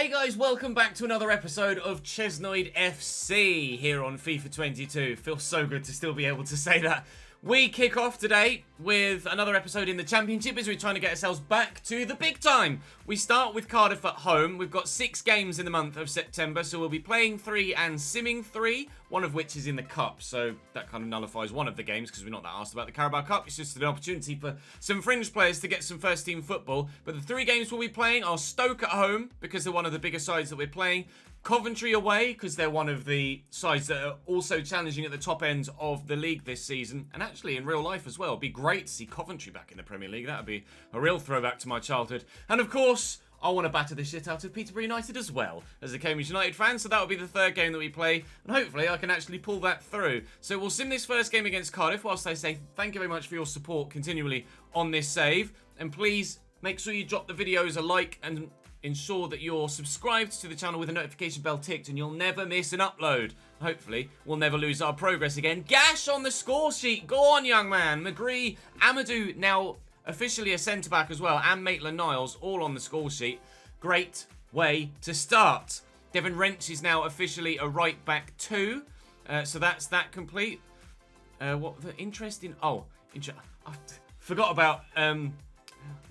Hey guys, welcome back to another episode of Chesnoid FC here on FIFA 22. Feels so good to still be able to say that. We kick off today with another episode in the Championship as we're trying to get ourselves back to the big time. We start with Cardiff at home. We've got 6 games in the month of September, so we'll be playing 3 and simming 3, one of which is in the Cup. So that kind of nullifies one of the games because we're not that asked about the Carabao Cup. It's just an opportunity for some fringe players to get some first team football. But the 3 games we'll be playing are Stoke at home because they're one of the bigger sides that we're playing. Coventry away, because they're one of the sides that are also challenging at the top end of the league this season. And actually in real life as well. It'd be great to see Coventry back in the Premier League. That would be a real throwback to my childhood. And of course, I want to batter the shit out of Peterborough United as well, as a Cambridge United fan. So that will be the 3rd game that we play. And hopefully I can actually pull that through. So we'll sim this first game against Cardiff, whilst I say thank you very much for your support continually on this save. And please make sure you drop the videos a like and ensure that you're subscribed to the channel with a notification bell ticked and you'll never miss an upload. Hopefully, we'll never lose our progress again. Gash on the score sheet. Go on, young man. McGree, Amadou now officially a centre-back as well, and Maitland-Niles all on the score sheet. Great way to start. Devon Wrench is now officially a right-back too. So that's that complete. What the interesting... I forgot about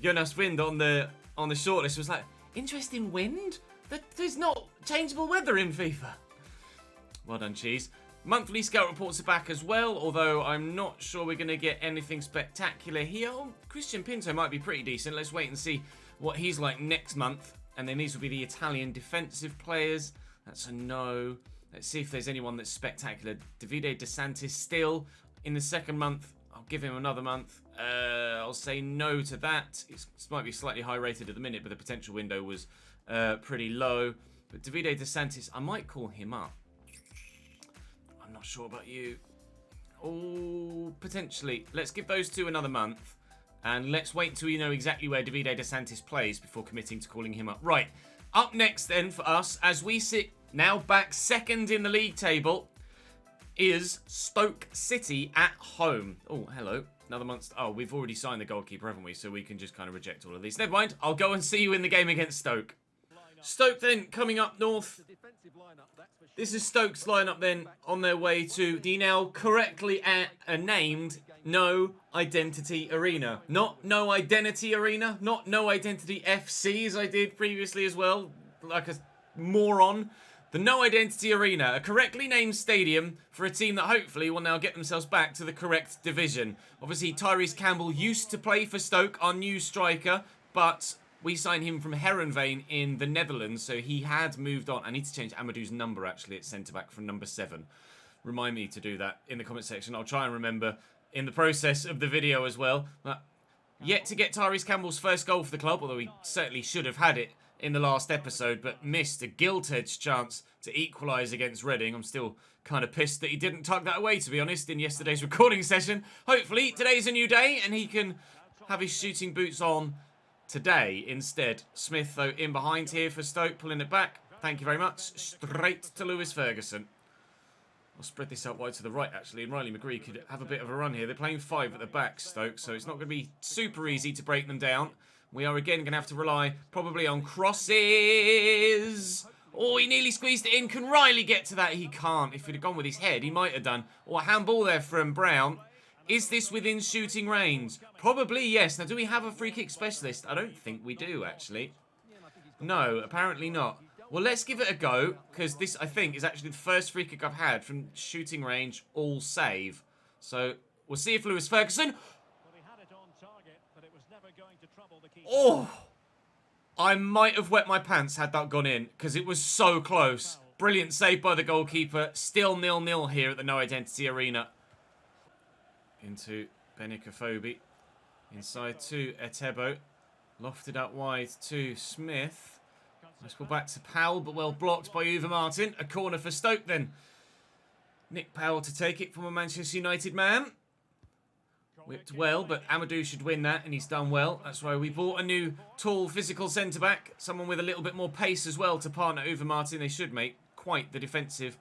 Jonas Wind on the shortlist. It was like... Interesting wind? There's not changeable weather in FIFA. Well done, Cheese. Monthly scout reports are back as well, although I'm not sure we're going to get anything spectacular here. Oh, Christian Pinto might be pretty decent. Let's wait and see what he's like next month. And then these will be the Italian defensive players. That's a no. Let's see if there's anyone that's spectacular. Davide De Santis still in the 2nd month. I'll give him another month. I'll say no to that. It might be slightly high rated at the minute, but the potential window was pretty low. But Davide De Santis, I might call him up. I'm not sure about you. Oh, potentially. Let's give those 2 another month. And let's wait until you know exactly where Davide De Santis plays before committing to calling him up. Right. Up next then for us, as we sit now back 2nd in the league table, is Stoke City at home. Oh, hello. Another month. Oh, we've already signed the goalkeeper, haven't we? So we can just kind of reject all of these. Never mind. I'll go and see you in the game against Stoke. Stoke then coming up north. This is Stoke's lineup then on their way to the now correctly named No Identity Arena. Not No Identity Arena. Not No Identity FC as I did previously as well. Like a moron. The No Identity Arena, a correctly named stadium for a team that hopefully will now get themselves back to the correct division. Obviously, Tyrese Campbell used to play for Stoke, our new striker, but we signed him from Herenveen in the Netherlands, so he had moved on. I need to change Amadou's number, actually, at centre-back from number 7. Remind me to do that in the comment section. I'll try and remember in the process of the video as well. But yet to get Tyrese Campbell's first goal for the club, although he certainly should have had it in the last episode, but missed a gilt-edged chance to equalise against Reading. I'm still kind of pissed that he didn't tuck that away, to be honest, in yesterday's recording session. Hopefully, today's a new day, and he can have his shooting boots on today instead. Smith, though, in behind here for Stoke, pulling it back. Thank you very much. Straight to Lewis Ferguson. I'll spread this out wide to the right, actually, and Riley McGree could have a bit of a run here. They're playing 5 at the back, Stoke, so it's not going to be super easy to break them down. We are again going to have to rely probably on crosses. Oh, he nearly squeezed it in. Can Riley get to that? He can't. If he'd have gone with his head, he might have done. Oh, a handball there from Brown. Is this within shooting range? Probably, yes. Now, do we have a free kick specialist? I don't think we do, actually. No, apparently not. Well, let's give it a go, because this, I think, is actually the first free kick I've had from shooting range, all save. So, we'll see if Lewis Ferguson... Oh, I might have wet my pants had that gone in because it was so close. Brilliant save by the goalkeeper. Still 0-0 here at the No Identity Arena. Into Benikafobi. Inside to Etebo. Lofted out wide to Smith. Nice ball back to Powell, but well blocked by Uwe Martin. A corner for Stoke then. Nick Powell to take it from a Manchester United man. Whipped well, but Amadou should win that, and he's done well. That's why we bought a new tall physical centre-back. Someone with a little bit more pace as well to partner Uwe Martin. They should make quite the defensive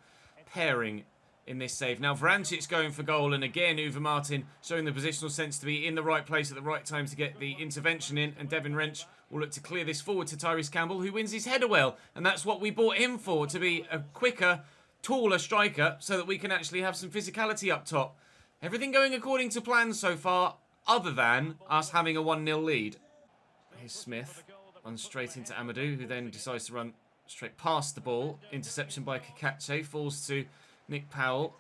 pairing in this save. Now Vrancic's going for goal, and again Uwe Martin showing the positional sense to be in the right place at the right time to get the intervention in, and Devin Wrench will look to clear this forward to Tyrese Campbell, who wins his header well, and that's what we bought him for, to be a quicker, taller striker so that we can actually have some physicality up top. Everything going according to plan so far, other than us having a 1-0 lead. Here's Smith, runs straight into Amadou, who then decides to run straight past the ball. Interception by Kakache, falls to Nick Powell.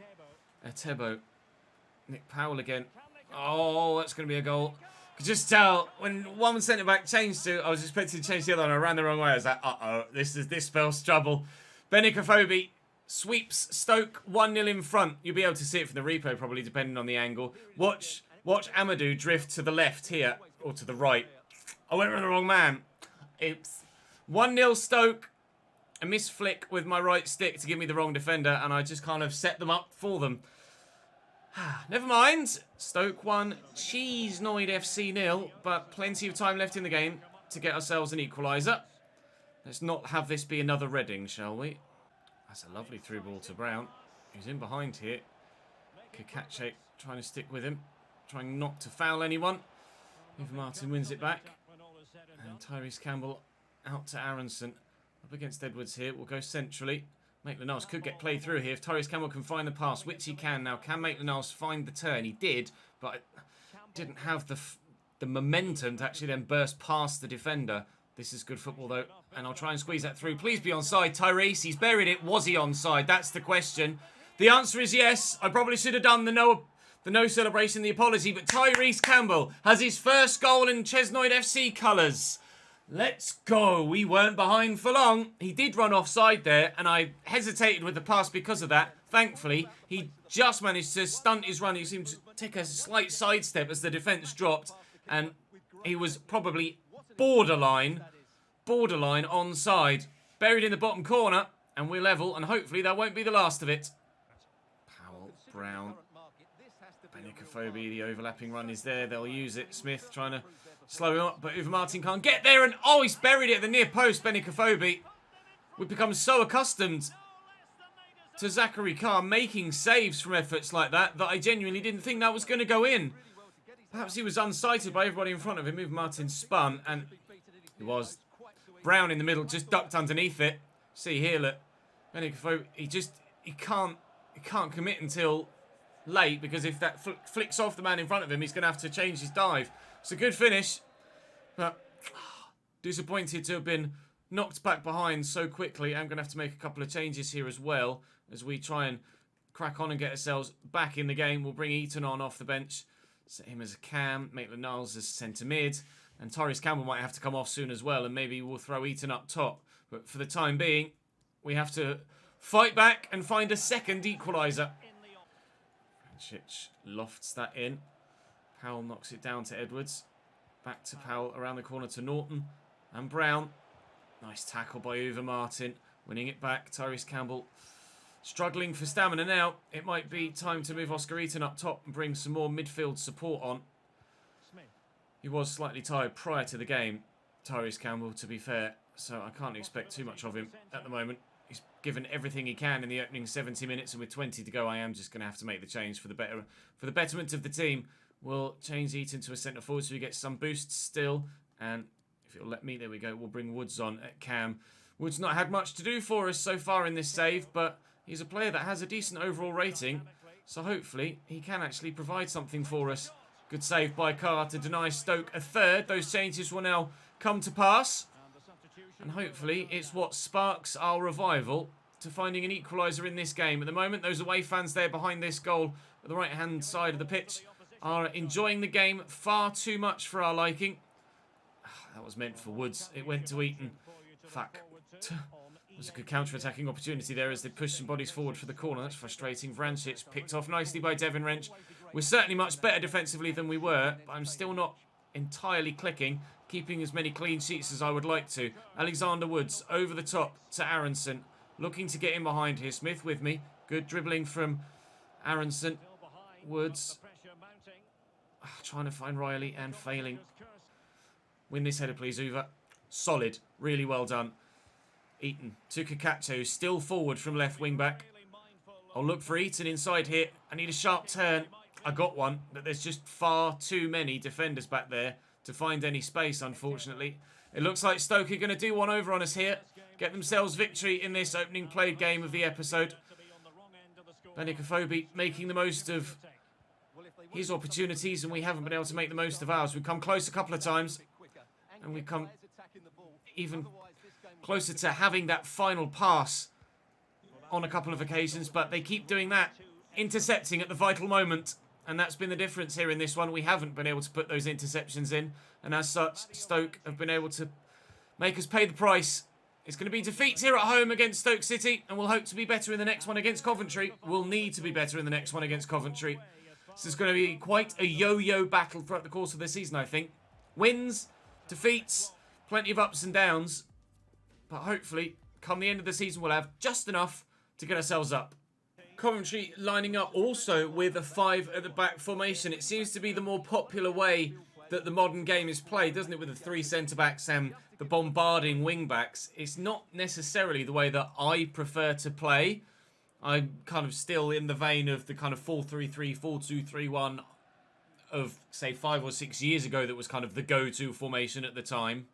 Etebo. Nick Powell again. Oh, that's going to be a goal. Could just tell when one centre-back changed to, I was expecting to change the other, and I ran the wrong way. I was like, uh-oh, this spells trouble. Benikofobi sweeps Stoke 1-0 in front. You'll be able to see it from the replay, probably, depending on the angle. Watch Amadou drift to the left here, or to the right. I went with the wrong man. Oops. 1-0 Stoke. A misflick with my right stick to give me the wrong defender, and I just kind of set them up for them. Never mind. Stoke 1, Chesnoid FC 0, but plenty of time left in the game to get ourselves an equaliser. Let's not have this be another Reading, shall we? That's a lovely through ball to Brown, who's in behind here. Kakache trying to stick with him, trying not to foul anyone. Uwe Martin wins it back. And Tyrese Campbell out to Aronson. Up against Edwards here. We'll go centrally. Maitland-Niles could get played through here if Tyrese Campbell can find the pass, which he can now. Can Maitland-Niles find the turn? He did, but didn't have the momentum to actually then burst past the defender. This is good football, though, and I'll try and squeeze that through. Please be onside. Tyrese, he's buried it. Was he onside? That's the question. The answer is yes. I probably should have done the no celebration, the apology, but Tyrese Campbell has his first goal in Chesnoid FC colours. Let's go. We weren't behind for long. He did run offside there, and I hesitated with the pass because of that. Thankfully, he just managed to stunt his run. He seemed to take a slight sidestep as the defence dropped, and he was probably borderline onside. Buried in the bottom corner, and we're level, and hopefully that won't be the last of it. Powell, Brown, Benikofobi, the overlapping run is there. They'll use it. Smith trying to slow him up, but Uwe Martin can't get there, and oh, he's buried it at the near post, Benikofobi. We've become so accustomed to Zachary Carr making saves from efforts like that I genuinely didn't think that was going to go in. Perhaps he was unsighted by everybody in front of him. Uwe Martin spun, and it was Brown in the middle, just ducked underneath it. See here, look, Benikofobi, he can't commit until late, because if that flicks off the man in front of him, he's going to have to change his dive. It's a good finish, but disappointed to have been knocked back behind so quickly. I'm going to have to make a couple of changes here as well as we try and crack on and get ourselves back in the game. We'll bring Eaton on off the bench, set him as a cam, Maitland-Niles as centre mid, and Tyrese Campbell might have to come off soon as well, and maybe we'll throw Eaton up top. But for the time being, we have to fight back and find a second equaliser. Vrancic lofts that in. Powell knocks it down to Edwards. Back to Powell, around the corner to Norton. And Brown. Nice tackle by Uwe Martin. Winning it back. Tyrese Campbell struggling for stamina now. It might be time to move Oscar Eaton up top and bring some more midfield support on. He was slightly tired prior to the game, Tyrese Campbell, to be fair. So I can't expect too much of him at the moment. He's given everything he can in the opening 70 minutes, and with 20 to go, I am just going to have to make the change for the betterment of the team. We'll change Eaton to a centre forward so he gets some boosts still. And if it'll let me, there we go. We'll bring Woods on at cam. Woods not had much to do for us so far in this save, but he's a player that has a decent overall rating. So hopefully he can actually provide something for us. Good save by Carr to deny Stoke a third. Those changes will now come to pass. And hopefully it's what sparks our revival to finding an equaliser in this game. At the moment, those away fans there behind this goal at the right-hand side of the pitch are enjoying the game far too much for our liking. That was meant for Woods. It went to Eaton. Fuck. It was a good counter-attacking opportunity there as they pushed some bodies forward for the corner. That's frustrating. Vrancic picked off nicely by Devin Wrench. We're certainly much better defensively than we were, but I'm still not entirely clicking, keeping as many clean sheets as I would like to. Alexander Woods over the top to Aronson. Looking to get in behind here. Smith with me. Good dribbling from Aronson. Woods. Trying to find Riley and failing. Win this header, please, Uwe. Solid. Really well done. Eaton to Kakache, still forward from left wing back. I'll look for Eaton inside here. I need a sharp turn. I got one, but there's just far too many defenders back there to find any space, unfortunately. It looks like Stoke are going to do one over on us here. Get themselves victory in this opening played game of the episode. Benikofobi making the most of his opportunities, and we haven't been able to make the most of ours. We've come close a couple of times, and we've come even closer to having that final pass on a couple of occasions, but they keep doing that, intercepting at the vital moment, and that's been the difference here in this one. We haven't been able to put those interceptions in, and as such, Stoke have been able to make us pay the price. It's going to be defeats here at home against Stoke City, and we'll hope to be better in the next one against Coventry. We'll need to be better in the next one against Coventry. This is going to be quite a yo-yo battle throughout the course of the season, I think. Wins, defeats, plenty of ups and downs, but hopefully, come the end of the season, we'll have just enough to get ourselves up. Coventry lining up also with a 5 at the back formation. It seems to be the more popular way that the modern game is played, doesn't it, with the 3 centre-backs and the bombarding wing-backs. It's not necessarily the way that I prefer to play. I'm kind of still in the vein of the kind of 4-3-3, 4-2-3-1 of, say, 5 or 6 years ago that was kind of the go-to formation at the time.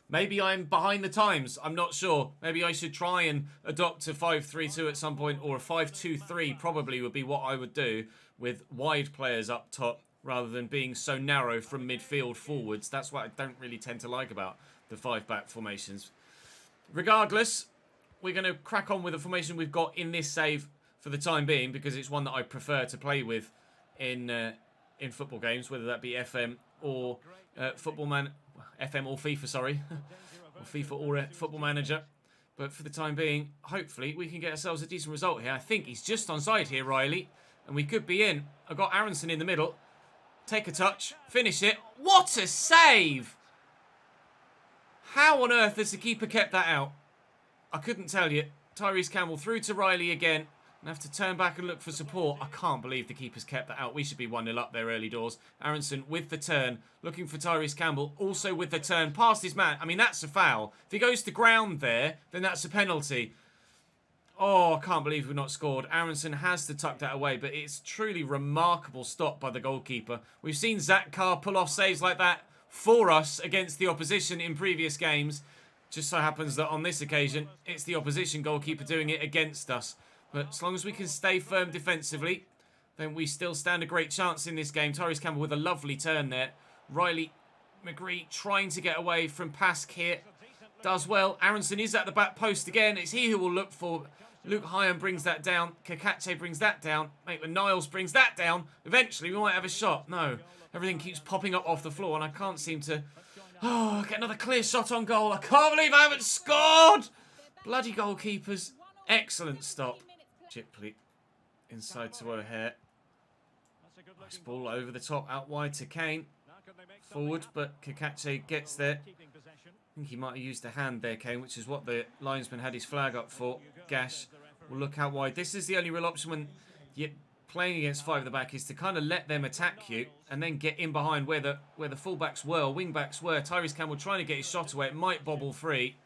Maybe I'm behind the times. I'm not sure. Maybe I should try and adopt a 5-3-2 at some point, or a 5-2-3 probably would be what I would do, with wide players up top rather than being so narrow from midfield forwards. That's what I don't really tend to like about the 5-back formations. Regardless, we're going to crack on with the formation we've got in this save for the time being, because it's one that I prefer to play with in football games, whether that be FM or FM or FIFA, sorry. Or FIFA or Football Manager. But for the time being, hopefully, we can get ourselves a decent result here. I think he's just onside here, Riley. And we could be in. I've got Aronson in the middle. Take a touch. Finish it. What a save! How on earth has the keeper kept that out? I couldn't tell you. Tyrese Campbell through to Riley again. And have to turn back and look for support. I can't believe the keeper's kept that out. We should be 1-0 up there early doors. Aronson with the turn. Looking for Tyrese Campbell. Also with the turn. Past his man. I mean, that's a foul. If he goes to ground there, then that's a penalty. Oh, I can't believe we've not scored. Aronson has to tuck that away, but it's truly remarkable stop by the goalkeeper. We've seen Zach Carr pull off saves like that for us against the opposition in previous games. Just so happens that on this occasion, it's the opposition goalkeeper doing it against us. But as long as we can stay firm defensively, then we still stand a great chance in this game. Tyrese Campbell with a lovely turn there. Riley McGree trying to get away from Pask here. Does well. Aronson is at the back post again. It's he who will look for. Luke Hyam brings that down. Kakache brings that down. Maitland-Niles brings that down. Eventually, we might have a shot. No. Everything keeps popping up off the floor, and I can't seem to... Oh, get another clear shot on goal. I can't believe I haven't scored! Bloody goalkeepers. Excellent stop. Chipley inside to O'Hare. Nice ball over the top, out wide to Kane. Forward, but Kakache gets there. I think he might have used a hand there, Kane, which is what the linesman had his flag up for. Gash will look out wide. This is the only real option when you're playing against 5 at the back, is to kind of let them attack you and then get in behind where the fullbacks were, or wing-backs were. Tyrese Campbell trying to get his shot away. It might bobble free.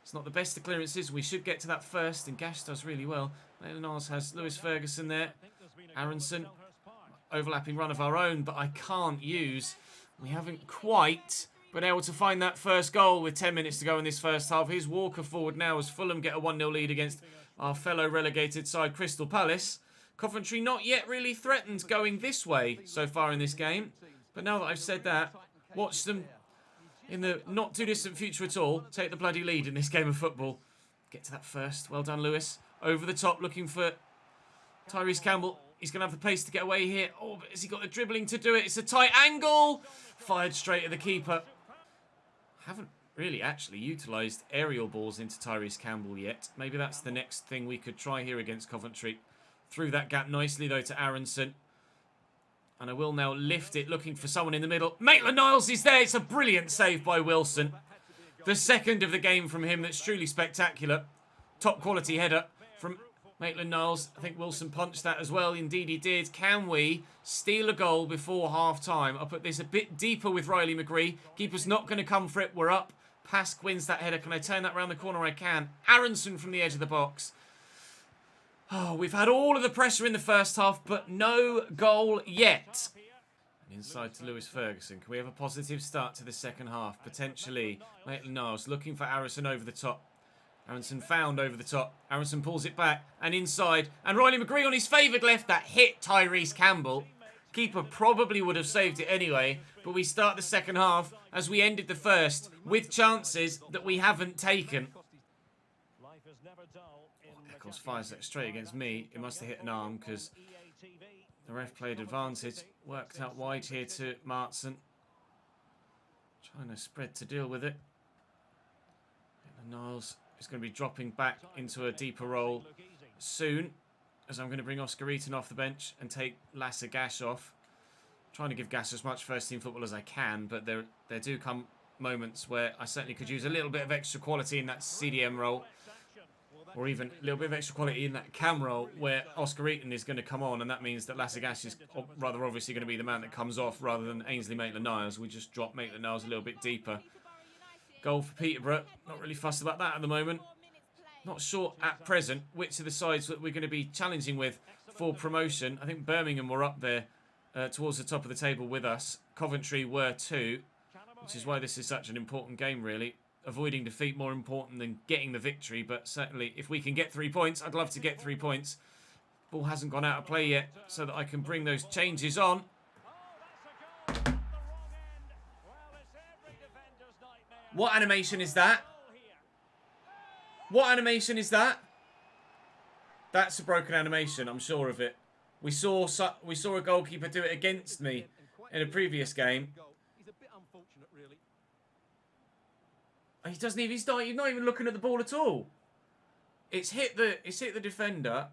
It's not the best of clearances. We should get to that first, and Gash does really well. Maitland-Niles has Lewis Ferguson there. Aronson, overlapping run of our own, but I can't use. We haven't quite been able to find that first goal with 10 minutes to go in this first half. Here's Walker forward now as Fulham get a 1-0 lead against our fellow relegated side, Crystal Palace. Coventry not yet really threatened going this way so far in this game. But now that I've said that, watch them in the not too distant future at all take the bloody lead in this game of football. Get to that first. Well done, Lewis. Over the top, looking for Tyrese Campbell. He's going to have the pace to get away here. Oh, but has he got the dribbling to do it? It's a tight angle. Fired straight at the keeper. Haven't really actually utilised aerial balls into Tyrese Campbell yet. Maybe that's the next thing we could try here against Coventry. Through that gap nicely, though, to Aronson. And I will now lift it, looking for someone in the middle. Maitland-Niles is there. It's a brilliant save by Wilson. The second of the game from him that's truly spectacular. Top quality header from Maitland-Niles. I think Wilson punched that as well. Indeed he did. Can we steal a goal before half-time? I'll put this a bit deeper with Riley McGree. Keeper's not going to come for it. We're up. Pask wins that header. Can I turn that around the corner? I can. Aronson from the edge of the box. Oh, we've had all of the pressure in the first half, but no goal yet. And inside to Lewis Ferguson. Can we have a positive start to the second half? Potentially. Maitland-Niles looking for Aronson over the top. Aronson found over the top. Aronson pulls it back and inside. And Riley McGree on his favoured left. That hit Tyrese Campbell. Keeper probably would have saved it anyway. But we start the second half as we ended the first with chances that we haven't taken. Eccles fires that straight against me. It must have hit an arm because the ref played advantage. Worked out wide here to Martson. Trying to spread to deal with it. Niles is going to be dropping back into a deeper role soon, as I'm going to bring Oscar Eaton off the bench and take Lasse Gash off. Trying to give Gash as much first team football as I can, but there do come moments where I certainly could use a little bit of extra quality in that CDM role, or even a little bit of extra quality in that cam role where Oscar Eaton is going to come on, and that means that Lasse Gash is rather obviously going to be the man that comes off rather than Ainsley Maitland-Niles. We just drop Maitland-Niles a little bit deeper. Goal for Peterborough. Not really fussed about that at the moment. Not sure at present which of the sides that we're going to be challenging with for promotion. I think Birmingham were up there towards the top of the table with us. Coventry were too, which is why this is such an important game, really. Avoiding defeat more important than getting the victory, but certainly if we can get 3 points, I'd love to get 3 points. Ball hasn't gone out of play yet, so that I can bring those changes on. What animation is that? What animation is that? That's a broken animation, I'm sure of it. We saw a goalkeeper do it against me in a previous game. He doesn't even. He's not even looking at the ball at all. It's hit the defender,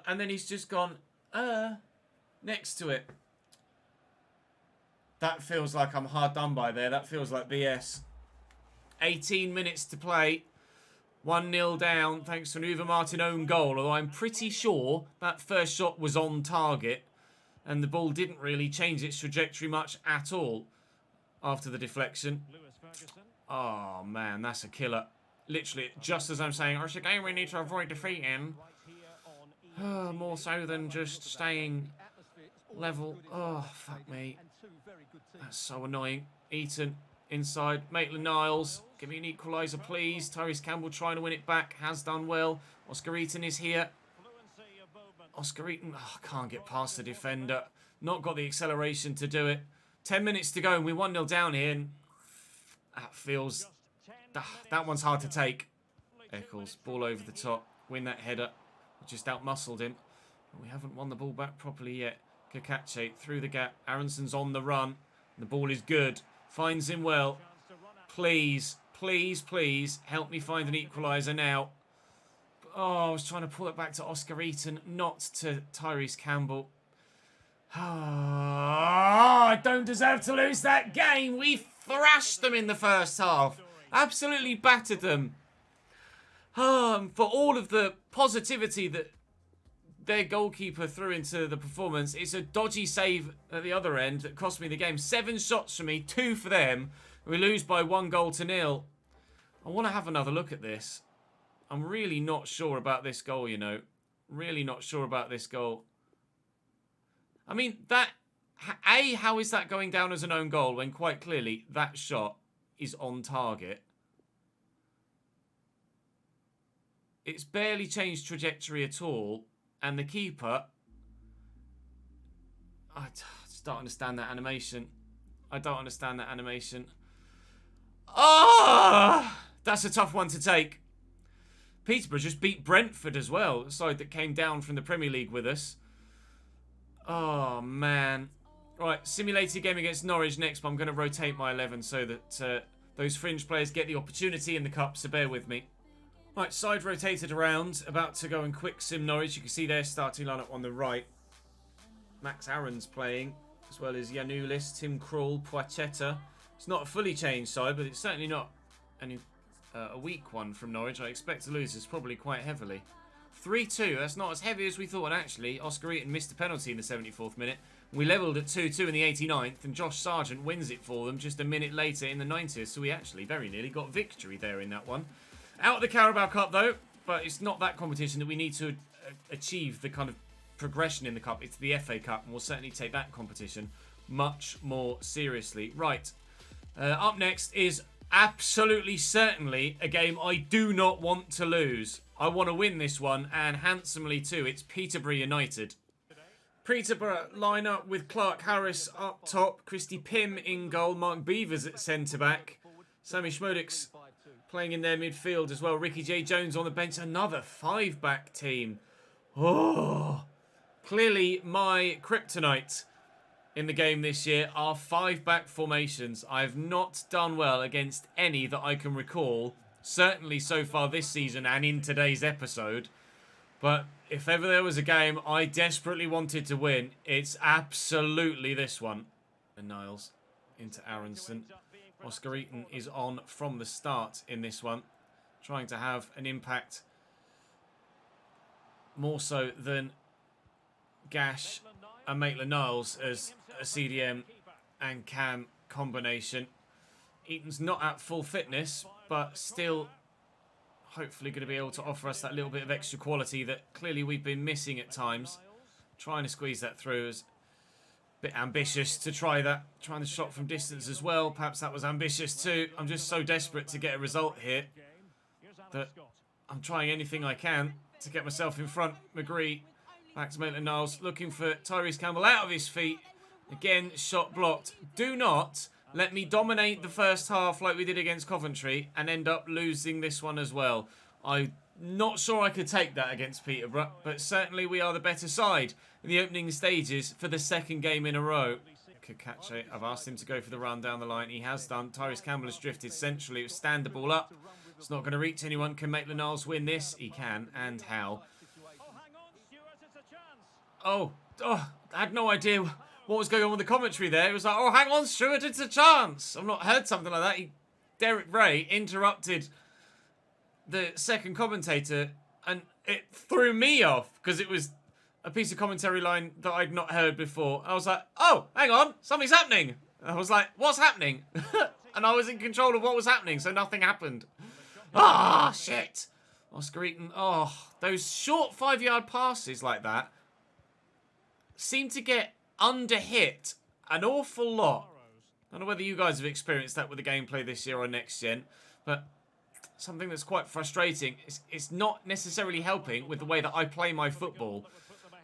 and then he's just gone next to it. That feels like I'm hard done by there. That feels like BS. 18 minutes to play. 1-0 down thanks to an Uwe Martin own goal. Although I'm pretty sure that first shot was on target. And the ball didn't really change its trajectory much at all after the deflection. Oh, man, that's a killer. Literally, just as I'm saying, it's a game we need to avoid defeat in. More so than just staying level. Oh, fuck me. That's so annoying. Eaton inside. Maitland-Niles. Give me an equaliser, please. Tyrese Campbell trying to win it back. Has done well. Oscar Eaton is here. Oscar Eaton. Oh, can't get past the defender. Not got the acceleration to do it. 10 minutes to go and we're 1-0 down here. And that feels... that one's hard to take. Eccles. Ball over the top. Win that header. We just out-muscled him. We haven't won the ball back properly yet. Kakache through the gap. Aronson's on the run. The ball is good. Finds him well. Please, please, please help me find an equaliser now. Oh, I was trying to pull it back to Oscar Eaton, not to Tyrese Campbell. Oh, I don't deserve to lose that game. We thrashed them in the first half. Absolutely battered them. For all of the positivity that their goalkeeper threw into the performance, it's a dodgy save at the other end that cost me the game. 7 shots for me, 2 for them. We lose by 1-0. I want to have another look at this. I'm really not sure about this goal, you know. Really not sure about this goal. I mean, how is that going down as an own goal when quite clearly that shot is on target? It's barely changed trajectory at all. And the keeper... I just don't understand that animation. I don't understand that animation. Oh! That's a tough one to take. Peterborough just beat Brentford as well. The side that came down from the Premier League with us. Oh, man. Right, simulated game against Norwich next, but I'm going to rotate my 11 so that those fringe players get the opportunity in the cup, so bear with me. Right, side rotated around, about to go and quick sim Norwich. You can see their starting lineup on the right. Max Aaron's playing, as well as Yanulis, Tim Krul, Poachetta. It's not a fully changed side, but it's certainly not a weak one from Norwich. I expect to lose this probably quite heavily. 3-2, that's not as heavy as we thought, actually. Oscar Eaton missed a penalty in the 74th minute. We levelled at 2-2 in the 89th, and Josh Sargent wins it for them just a minute later in the 90th, so we actually very nearly got victory there in that one. Out of the Carabao Cup, though, but it's not that competition that we need to achieve the kind of progression in the Cup. It's the FA Cup, and we'll certainly take that competition much more seriously. Right, up next is absolutely certainly a game I do not want to lose. I want to win this one, and handsomely too. It's Peterborough United. Peterborough line up with Clark Harris up top, Christy Pym in goal, Mark Beavers at centre-back, Sammy Schmodix playing in their midfield as well, Ricky J. Jones on the bench, another 5-back team. Oh, clearly my kryptonite in the game this year are 5-back formations. I have not done well against any that I can recall, certainly so far this season and in today's episode. But if ever there was a game I desperately wanted to win, it's absolutely this one. And Niles into Aronson. Oscar Eaton is on from the start in this one, trying to have an impact more so than Gash and Maitland-Niles as a CDM and Cam combination. Eaton's not at full fitness, but still hopefully going to be able to offer us that little bit of extra quality that clearly we've been missing at times. Trying to squeeze that through is a bit ambitious to try that. Trying the shot from distance as well. Perhaps that was ambitious too. I'm just so desperate to get a result here that I'm trying anything I can to get myself in front. McGree back to Maitland-Niles, looking for Tyrese Campbell out of his feet. Again, shot blocked. Do not let me dominate the first half like we did against Coventry and end up losing this one as well. I'm not sure I could take that against Peterborough, but certainly we are the better side in the opening stages for the second game in a row. Kakache, I've asked him to go for the run down the line. He has done. Tyrese Campbell has drifted centrally. It was stand the ball up. It's not going to reach anyone. Can Maitland-Niles win this? He can, and how? Oh, I had no idea what was going on with the commentary there. It was like, oh, hang on, Stuart, it's a chance. I've not heard something like that. Derek Ray interrupted the second commentator, and it threw me off because it was a piece of commentary line that I'd not heard before. I was like, oh, hang on, something's happening. And I was like, what's happening? And I was in control of what was happening, so nothing happened. Ah, shit. Oscar Eaton, oh, those short 5-yard passes like that seem to get under-hit an awful lot. I don't know whether you guys have experienced that with the gameplay this year or next gen, but something that's quite frustrating. It's not necessarily helping with the way that I play my football,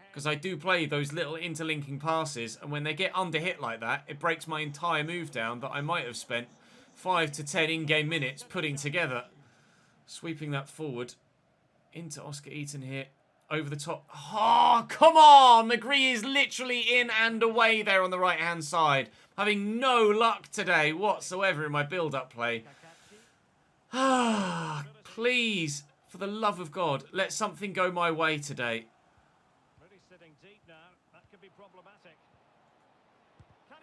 because I do play those little interlinking passes, and when they get under-hit like that, it breaks my entire move down that I might have spent 5 to 10 in-game minutes putting together. Sweeping that forward into Oscar Eaton here. Over the top. Oh, come on! McGree is literally in and away there on the right-hand side. Having no luck today whatsoever in my build-up play. Ah, please, for the love of God, let something go my way today.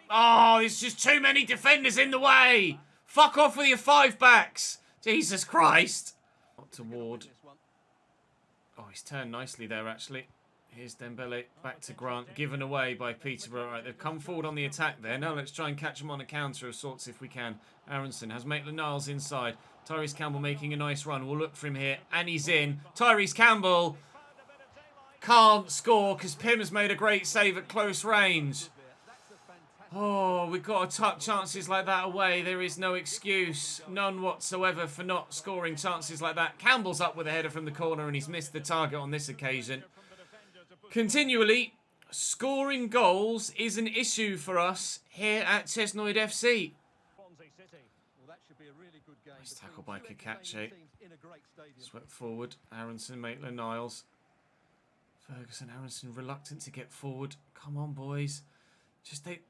Oh, there's just too many defenders in the way. Fuck off with your 5-backs. Jesus Christ. Not to Ward. Oh, he's turned nicely there, actually. Here's Dembele, back to Grant, given away by Peterborough. Right, they've come forward on the attack there. Now let's try and catch them on a counter of sorts if we can. Aronson has Maitland-Niles inside. Tyrese Campbell making a nice run. We'll look for him here, and he's in. Tyrese Campbell can't score because Pym has made a great save at close range. Oh, we've got to tuck chances like that away. There is no excuse, none whatsoever, for not scoring chances like that. Campbell's up with a header from the corner, and he's missed the target on this occasion. Continually, scoring goals is an issue for us here at Chesnoid FC. Nice tackle by Kakache. Swept forward. Aronson, Maitland-Niles. Ferguson, Aronson reluctant to get forward. Come on, boys. Just they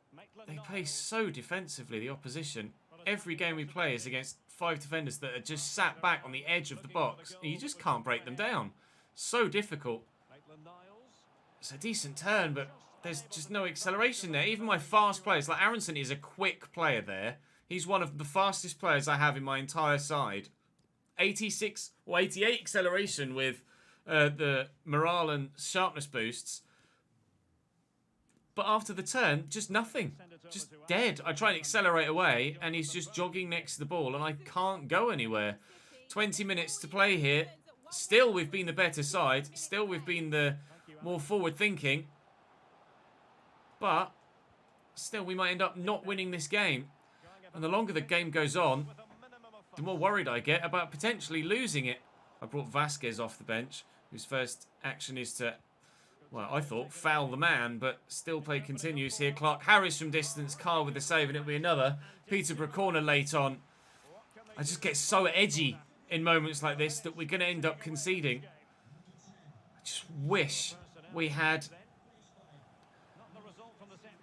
play so defensively, the opposition. Every game we play is against 5 defenders that are just sat back on the edge of the box. And you just can't break them down. So difficult. It's a decent turn, but there's just no acceleration there. Even my fast players, like Aronson is a quick player there. He's one of the fastest players I have in my entire side. 86 or 88 acceleration with the morale and sharpness boosts. But after the turn, just nothing. Just dead. I try and accelerate away, and he's just jogging next to the ball, and I can't go anywhere. 20 minutes to play here. Still, we've been the better side. Still, we've been the more forward-thinking. But still, we might end up not winning this game. And the longer the game goes on, the more worried I get about potentially losing it. I brought Vasquez off the bench, whose first action is to, well, I thought, foul the man, but still play continues here. Clark Harris from distance, Carr with the save, and it'll be another Peterborough corner late on. I just get so edgy in moments like this that we're going to end up conceding. I just wish we had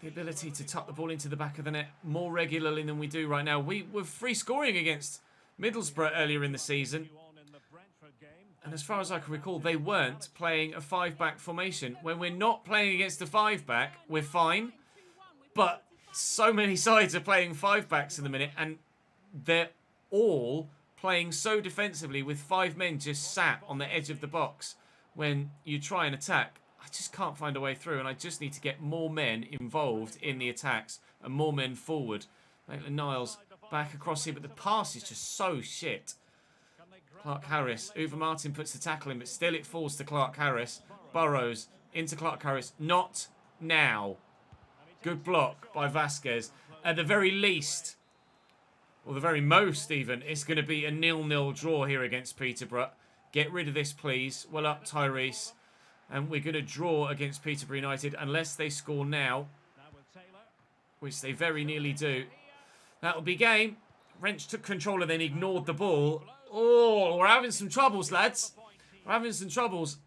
the ability to tuck the ball into the back of the net more regularly than we do right now. We were free scoring against Middlesbrough earlier in the season. And as far as I can recall, they weren't playing a 5-back formation. When we're not playing against a 5-back, we're fine. But so many sides are playing 5-backs in the minute, and they're all playing so defensively with 5 men just sat on the edge of the box. When you try and attack, I just can't find a way through, and I just need to get more men involved in the attacks and more men forward. Maitland-Niles back across here, but the pass is just so shit. Clark Harris. Uwe Martin puts the tackle in, but still it falls to Clark Harris. Burrows into Clark Harris. Not now. Good block by Vasquez. At the very least, or the very most even, it's going to be a 0-0 draw here against Peterborough. Get rid of this, please. Well up, Tyrese. And we're going to draw against Peterborough United unless they score now, which they very nearly do. That'll be game. Wrench took control and then ignored the ball. Oh, we're having some troubles, lads. We're having some troubles.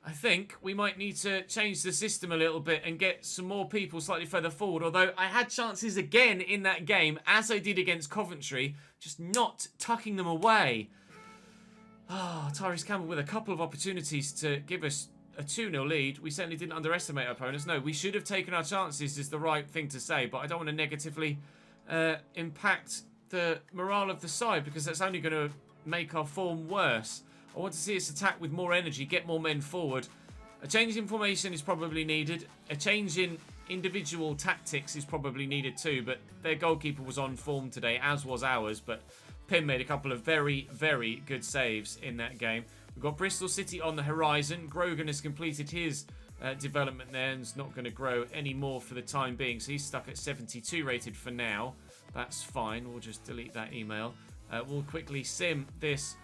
I think we might need to change the system a little bit and get some more people slightly further forward. Although I had chances again in that game, as I did against Coventry, just not tucking them away. Ah, Tyrese Campbell with a couple of opportunities to give us a 2-0 lead. We certainly didn't underestimate our opponents. No, we should have taken our chances is the right thing to say, but I don't want to negatively impact the morale of the side because that's only going to make our form worse. I want to see us attack with more energy, get more men forward. A change in formation is probably needed. A change in individual tactics is probably needed too, but their goalkeeper was on form today, as was ours, but Pim made a couple of very, very good saves in that game. We've got Bristol City on the horizon. Grogan has completed his development there and is not going to grow any more for the time being, so he's stuck at 72 rated for now. That's fine. We'll just delete that email. We'll quickly sim this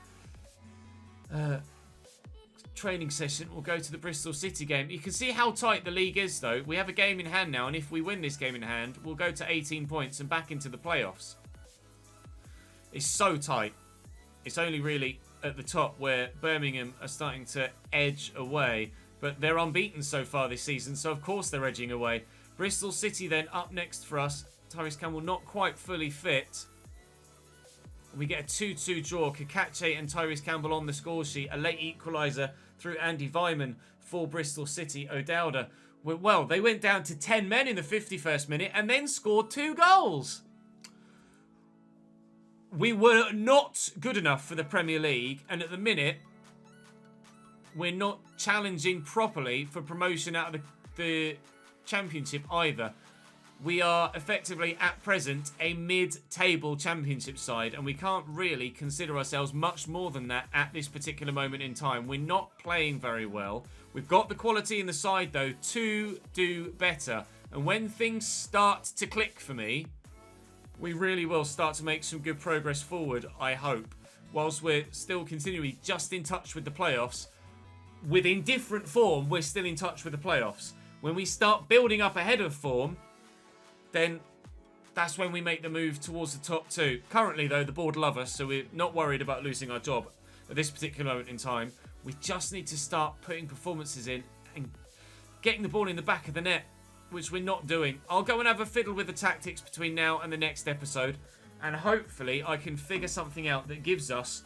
training session. We'll go to the Bristol City game. You can see how tight the league is, though. We have a game in hand now, and if we win this game in hand, we'll go to 18 points and back into the playoffs. It's so tight. It's only really at the top where Birmingham are starting to edge away, but they're unbeaten so far this season, so of course they're edging away. Bristol City then up next for us. Tyrese Campbell not quite fully fit. We get a 2-2 draw. Kakache and Tyrese Campbell on the score sheet. A late equaliser through Andy Vyman for Bristol City. O'Dowda, well, they went down to 10 men in the 51st minute and then scored 2 goals. We were not good enough for the Premier League, and at the minute, we're not challenging properly for promotion out of the Championship either. We are effectively, at present, a mid-table Championship side, and we can't really consider ourselves much more than that at this particular moment in time. We're not playing very well. We've got the quality in the side, though, to do better. And when things start to click for me, we really will start to make some good progress forward, I hope. Whilst we're still continually just in touch with the playoffs, with indifferent form, we're still in touch with the playoffs. When we start building up ahead of form, then that's when we make the move towards the top 2. Currently, though, the board love us, so we're not worried about losing our job at this particular moment in time. We just need to start putting performances in and getting the ball in the back of the net, which we're not doing. I'll go and have a fiddle with the tactics between now and the next episode, and hopefully I can figure something out that gives us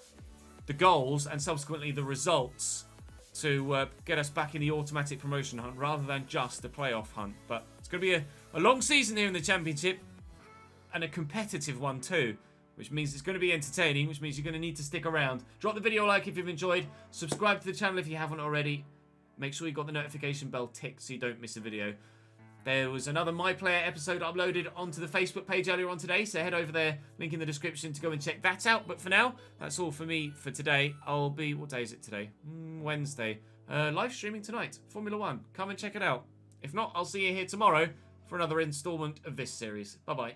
the goals and subsequently the results to get us back in the automatic promotion hunt rather than just the playoff hunt. But it's going to be a long season here in the Championship, and a competitive one too, which means it's going to be entertaining, which means you're going to need to stick around. Drop the video a like if you've enjoyed. Subscribe to the channel if you haven't already. Make sure you've got the notification bell ticked so you don't miss a video. There was another My Player episode uploaded onto the Facebook page earlier on today, so head over there, link in the description to go and check that out. But for now, that's all for me for today. I'll be, what day is it today? Wednesday. Live streaming tonight, Formula 1. Come and check it out. If not, I'll see you here tomorrow for another installment of this series. Bye-bye.